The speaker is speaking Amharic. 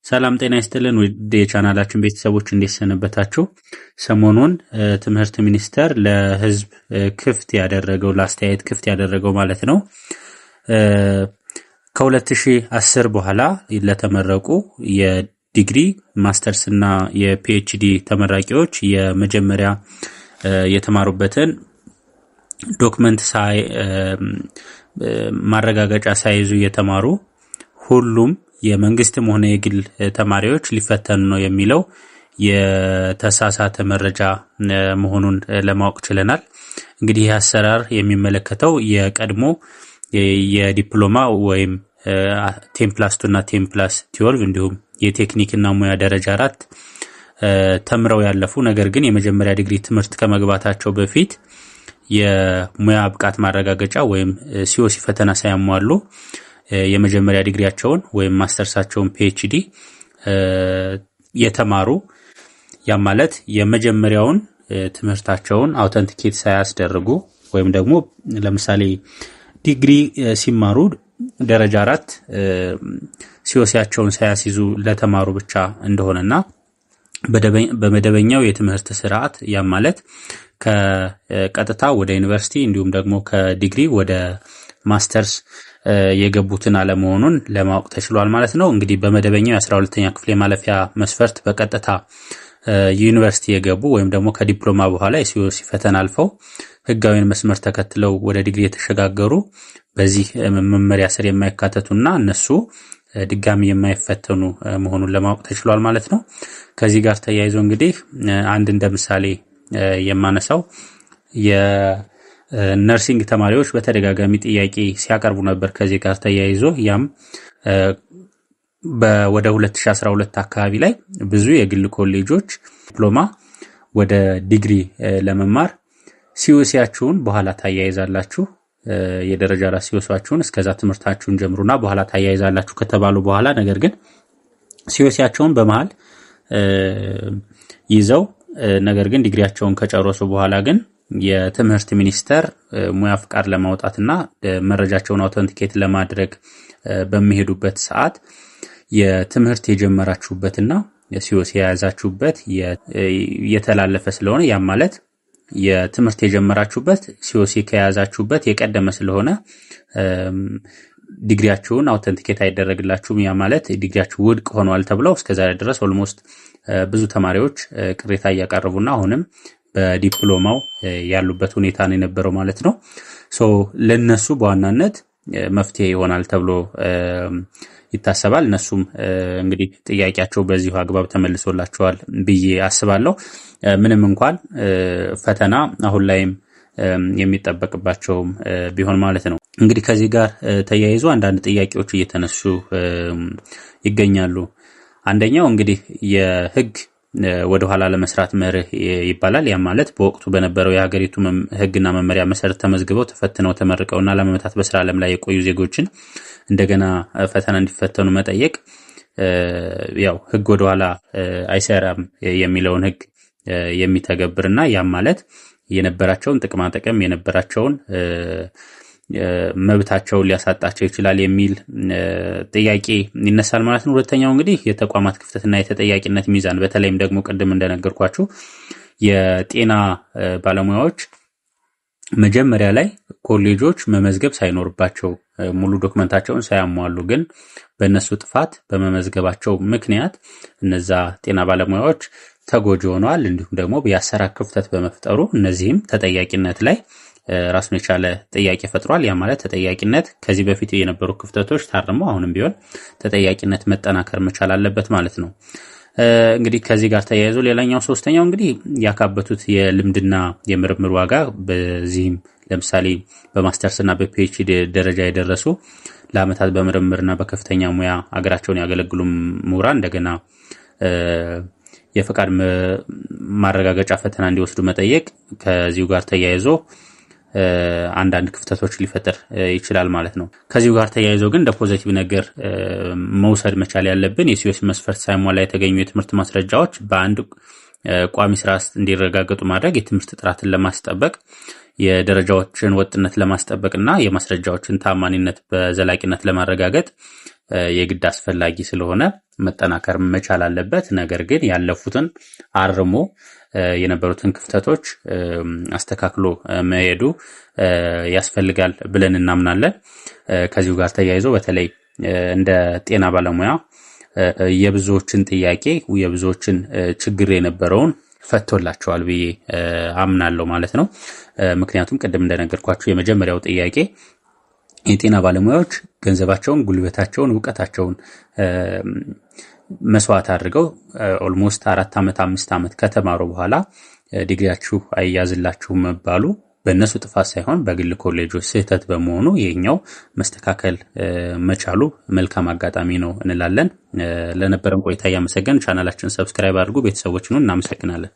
ሰላም ጤና ይስጥልን ውድ የቻናላችን ቤተሰቦች እንዴት ሰነበታችሁ? ሰሞኑን ትምህርት ሚኒስቴር ለህዝብ ክፍት ያደረገው ለአስተያየት ክፍት ያደረገው ማለት ነው ከ2010 በኋላ ለተመረቁ የዲግሪ ማስተርስ እና የፒኤችዲ ተመራቂዎች የመጀመሪያ የተማሩበትን ዶክመንት ማረጋገጫ ሳይዙ የተማሩ ሁሉም የመንግስትም ሆነ የግል ተማሪዎች ሊፈተኑ ነው የሚለው የተሳሳተ መረጃ መሆኑን ለማወቅ ችለናል። እንግዲህ ይህ አሰራር የሚመለከተው የቀድሞ የዲፕሎማ ወይም 10+2 እና 10+12 እንዲሁም የቴክኒክና ሙያ ደረጃ 4 ተምረው ያለፉ ነገር ግን የመጀመሪያ ዲግሪ ትምህርት ከመግባታቸው በፊት የሙያ ብቃት ማረጋገጫ ወይም ሲኦሲ ፈተና ሳያሟሉ የመጀመሪያ ዲግሪያቸውን ወይም ማስተርሳቸውን ፒኤችዲ የተማሩ ያ ማለት የመጀመሪያውን ትምህርታቸውን አውተንቲኬት ሳያስደርጉ ወይም ደግሞ ለምሳሌ ዲግሪ ሲማሩ ደረጃ 4 ሲኦሲያቸውን ሳያስይዙ ለተማሩ ብቻ እንደሆነና በመደበኛው የትምህርት ስርዓት ያ ማለት ከቀጥታ ወደ ዩኒቨርሲቲ እንዲሁም ደግሞ ከዲግሪ ወደ ማስተርስ የገቡትን አለመሆኑን ለማወቅ ተችሏል ማለት ነው። እንግዲህ በመደበኛው የ12ኛ ክፍል የማለፊያ መስፈርት በቀጥታ ዩኒቨርሲቲ የገቡ ወይም ደግሞ ከዲፕሎማ በኋላ የሲኦሲ ፈተና አልፈው ህጋዊን መስመር ተከትለው ወደ ዲግሪ የተሸጋገሩ በዚህ መመሪያ ስር የማይካተቱና እነሱ ድጋሚ የማይፈተኑ መሆኑን ለማወቅ ተችሏል ማለት ነው። ከዚህ ጋር ተያይዞ እንግዲህ አንድ እንደ ምሳሌ የማነሳው የነርሲንግ ተማሪዎች በተደጋጋሚ ጥያቄ ሲያቀርቡ ነበር ከዚህ ጋር ተያይዞ ያም ወደ 2012 አካባቢ ላይ ብዙ የግል ኮሌጆች ዲፕሎማ ወደ ዲግሪ ለመማር ሲኦሲያችሁን በኋላ ታያይዛላችሁ የደረጃ ራስ ሲኦሲያችሁን እስከዛ ትምህርታችሁን ጀምሩና በኋላ ታያይዛላችሁ ከተባሉ በኋላ ነገር ግን ሲኦሲያቸውን በመሃል ይዘው ነገር ግን ዲግሪያቸውን ከጨረሱ በኋላ ግን የትምህርት ሚኒስቴር ሙያ ፍቃድ ለማውጣትና መረጃቸውን አውተንቲኬት ለማድረግ በሚሄዱበት ሰዓት የትምህርት የጀመራችሁበትና የሲኦሲ የያዛችሁበት የተላለፈ ስለሆነ ያ ማለት የትምህርት የጀመራችሁበት ሲኦሲ ከያዛችሁበት የቀደመ ስለሆነ ዲግሪያችሁን አውተንቲኬት አይደረግላችሁም ያ ማለት ዲግሪያችሁ ውድቅ ሆኗል ተብለው እስከዛሬ ድረስ ኦልሞስት ብዙ ተማሪዎች ቅሬታ እያቀረቡና አሁንም በዲፕሎማው ያሉበት ሁኔታ ነው የነበረው ማለት ነው። ለነሱ በዋናነት መፍትሄ ይሆናል ተብሎ ይታሰባል። እነሱም እንግዲህ ጥያቄያቸው በዚሁ አግባብ ተመልሶላቸዋል ብዬ አስባለሁ። ምንም እንኳን ፈተና አሁን ላይም የሚጠበቅባቸውም ቢሆን ማለት ነው። እንግዲህ ከዚህ ጋር ተያይዞ አንዳንድ ጥያቄዎች እየተነሱ ይገኛሉ። አንደኛው እንግዲህ የህግ ወደ ኋላ ለመስራት መርህ ይባላል። ያ ማለት በወቅቱ በነበረው የሀገሪቱ ህግና መመሪያ መሰረት ተመዝግበው ተፈትነው ተመርቀውና ለመመታት በስራ ዓለም ላይ የቆዩ ዜጎችን እንደገና ፈተና እንዲፈተኑ መጠየቅ ያው ህግ ወደ ኋላ አይሰራም የሚለውን ህግ የሚተገብርና ያ ማለት የነበራቸውን ጥቅማ ጥቅም የነበራቸውን መብታቸውን ሊያሳጣቸው ይችላል የሚል ጥያቄ ይነሳል ማለት ነው። ሁለተኛው እንግዲህ የተቋማት ክፍተትና የተጠያቂነት ሚዛን በተለይም ደግሞ ቅድም እንደነገርኳችሁ የጤና ባለሙያዎች መጀመሪያ ላይ ኮሌጆች መመዝገብ ሳይኖርባቸው ሙሉ ዶክመንታቸውን ሳያሟሉ ግን በእነሱ ጥፋት በመመዝገባቸው ምክንያት እነዛ ጤና ባለሙያዎች ተጎጂ ሆነዋል። እንዲሁም ደግሞ የአሰራር ክፍተት በመፍጠሩ እነዚህም ተጠያቂነት ላይ ራሱን የቻለ ጥያቄ ፈጥሯል። ያ ማለት ተጠያቂነት ከዚህ በፊት የነበሩ ክፍተቶች ታርመው አሁንም ቢሆን ተጠያቂነት መጠናከር መቻል አለበት ማለት ነው። እንግዲህ ከዚህ ጋር ተያይዞ ሌላኛው ሶስተኛው እንግዲህ ያካበቱት የልምድና የምርምር ዋጋ በዚህም ለምሳሌ በማስተርስና በፒኤችዲ ደረጃ የደረሱ ለአመታት በምርምርና በከፍተኛ ሙያ አገራቸውን ያገለግሉ ምሁራን እንደገና የፈቃድ ማረጋገጫ ፈተና እንዲወስዱ መጠየቅ ከዚሁ ጋር ተያይዞ አንዳንድ ክፍተቶች ሊፈጠር ይችላል ማለት ነው። ከዚሁ ጋር ተያይዞ ግን እንደ ፖዚቲቭ ነገር መውሰድ መቻል ያለብን የሲኦሲ መስፈርት ሳይሟላ የተገኙ የትምህርት ማስረጃዎች በአንድ ቋሚ ስራ እንዲረጋገጡ ማድረግ የትምህርት ጥራትን ለማስጠበቅ የደረጃዎችን ወጥነት ለማስጠበቅና የማስረጃዎችን ታማኒነት በዘላቂነት ለማረጋገጥ የግድ አስፈላጊ ስለሆነ መጠናከር መቻል አለበት። ነገር ግን ያለፉትን አርሞ የነበሩትን ክፍተቶች አስተካክሎ መሄዱ ያስፈልጋል ብለን እናምናለን። ከዚሁ ጋር ተያይዞ በተለይ እንደ ጤና ባለሙያ የብዙዎችን ጥያቄ የብዙዎችን ችግር የነበረውን ፈቶላቸዋል ብዬ አምናለሁ ማለት ነው። ምክንያቱም ቅድም እንደነገርኳችሁ የመጀመሪያው ጥያቄ የጤና ባለሙያዎች ገንዘባቸውን፣ ጉልበታቸውን፣ ዕውቀታቸውን መስዋዕት አድርገው ኦልሞስት 4 ዓመት 5 ዓመት ከተማሩ በኋላ ዲግሪያችሁ አይያዝላችሁም መባሉ በእነሱ ጥፋት ሳይሆን በግል ኮሌጆች ስህተት በመሆኑ የኛው መስተካከል መቻሉ መልካም አጋጣሚ ነው እንላለን። ለነበረን ቆይታ እያመሰገን ቻናላችንን ሰብስክራይብ አድርጉ። ቤተሰቦች ነው እናመሰግናለን።